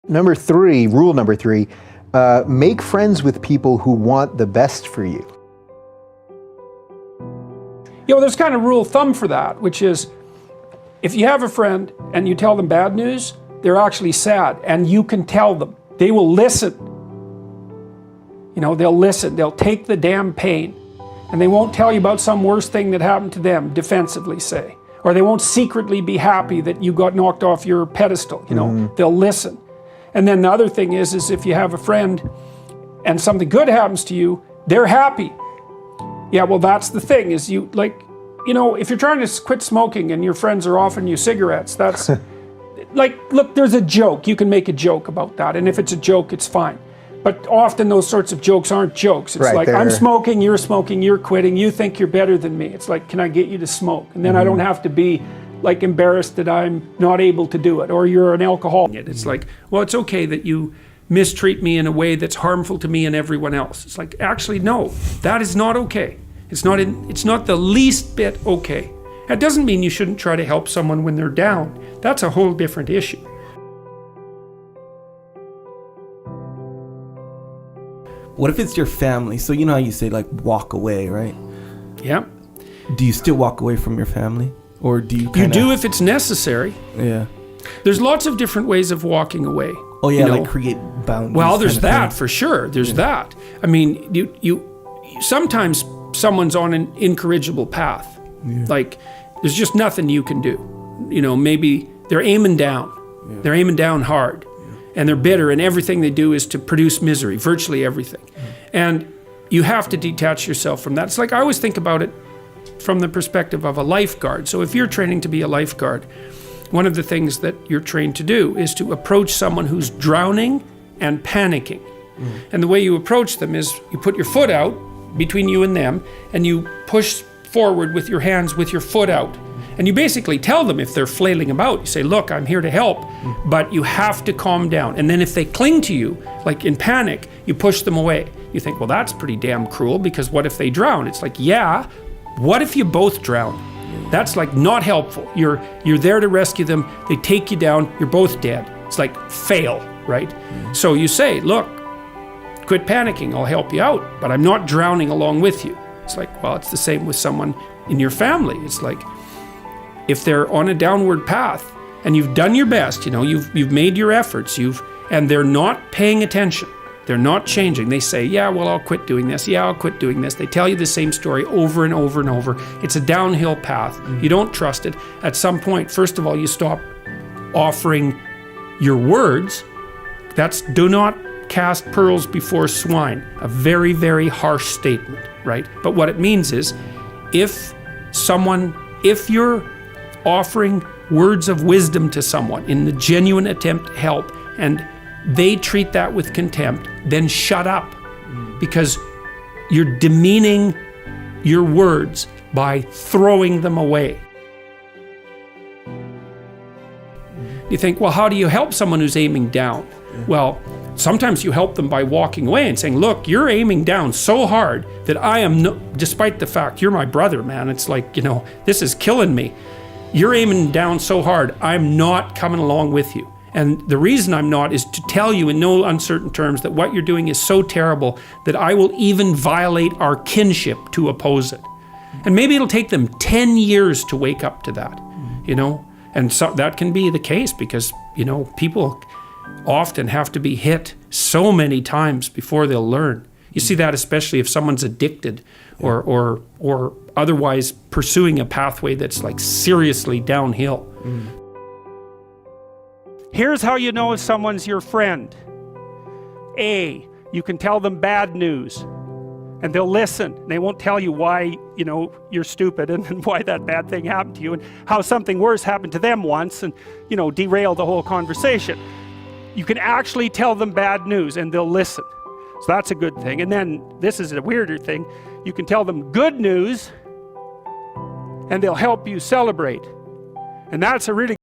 Rule number three, make friends with people who want the best for you. There's kind of rule of thumb for that, which is if you have a friend and you tell them bad news, they're actually sad, and you can tell them. They will listen. They'll listen. They'll take the damn pain, and they won't tell you about some worse thing that happened to them, defensively, say. Or they won't secretly be happy that you got knocked off your pedestal. They'll listen. And then the other thing is if you have a friend and something good happens to you, they're happy. Yeah, well, that's the thing, is if you're trying to quit smoking and your friends are offering you cigarettes, that's look, there's a joke. You can make a joke about that. And if it's a joke, it's fine. But often those sorts of jokes aren't jokes. It's like, I'm smoking, you're quitting, you think you're better than me. It's like, can I get you to smoke? And then I don't have to be embarrassed that I'm not able to do it, or you're an alcoholic. It's like, well, it's okay that you mistreat me in a way that's harmful to me and everyone else. It's like, actually, no, that is not okay. It's not the least bit okay. That doesn't mean you shouldn't try to help someone when they're down. That's a whole different issue. What if it's your family? So you know how you say walk away, right? Yeah. Do you still walk away from your family? Or do you You do if it's necessary. Yeah. There's lots of different ways of walking away. Oh yeah, create boundaries. Well, there's that for sure. There's that. I mean, you sometimes someone's on an incorrigible path. Yeah. There's just nothing you can do. Maybe they're aiming down. Yeah. They're aiming down hard. And they're bitter, and everything they do is to produce misery, virtually everything. And you have to detach yourself from that. It's like, I always think about it from the perspective of a lifeguard. So if you're training to be a lifeguard, one of the things that you're trained to do is to approach someone who's drowning and panicking. And the way you approach them is you put your foot out between you and them, and you push forward with your hands with your foot out. And you basically tell them, if they're flailing about, you say, look, I'm here to help, but you have to calm down. And then if they cling to you, in panic, you push them away. You think, well, that's pretty damn cruel, because what if they drown? It's like, yeah, what if you both drown? That's not helpful. You're there to rescue them, they take you down, you're both dead. It's like, fail, right? So you say, look, quit panicking, I'll help you out, but I'm not drowning along with you. It's like, well, it's the same with someone in your family. It's like, if they're on a downward path and you've done your best, you've made your efforts, and they're not paying attention, they're not changing. They say, yeah, well, I'll quit doing this. Yeah, I'll quit doing this. They tell you the same story over and over and over. It's a downhill path. You don't trust it. At some point, first of all, you stop offering your words. That's do not cast pearls before swine. A very, very harsh statement, right? But what it means is, if you're offering words of wisdom to someone in the genuine attempt to help, and they treat that with contempt, then shut up, because you're demeaning your words by throwing them away. You think, well, how do you help someone who's aiming down? Well, sometimes you help them by walking away and saying, look, you're aiming down so hard that I am, despite the fact you're my brother, man, it's like, this is killing me. You're aiming down so hard, I'm not coming along with you. And the reason I'm not is to tell you in no uncertain terms that what you're doing is so terrible that I will even violate our kinship to oppose it. And maybe it'll take them 10 years to wake up to that, And so that can be the case because, people often have to be hit so many times before they'll learn. You see that especially if someone's addicted or otherwise pursuing a pathway that's seriously downhill. Here's how you know if someone's your friend. A, you can tell them bad news and they'll listen. They won't tell you why, you're stupid and why that bad thing happened to you and how something worse happened to them once and, derail the whole conversation. You can actually tell them bad news and they'll listen. So that's a good thing. And then this is a weirder thing. You can tell them good news and they'll help you celebrate. And that's a really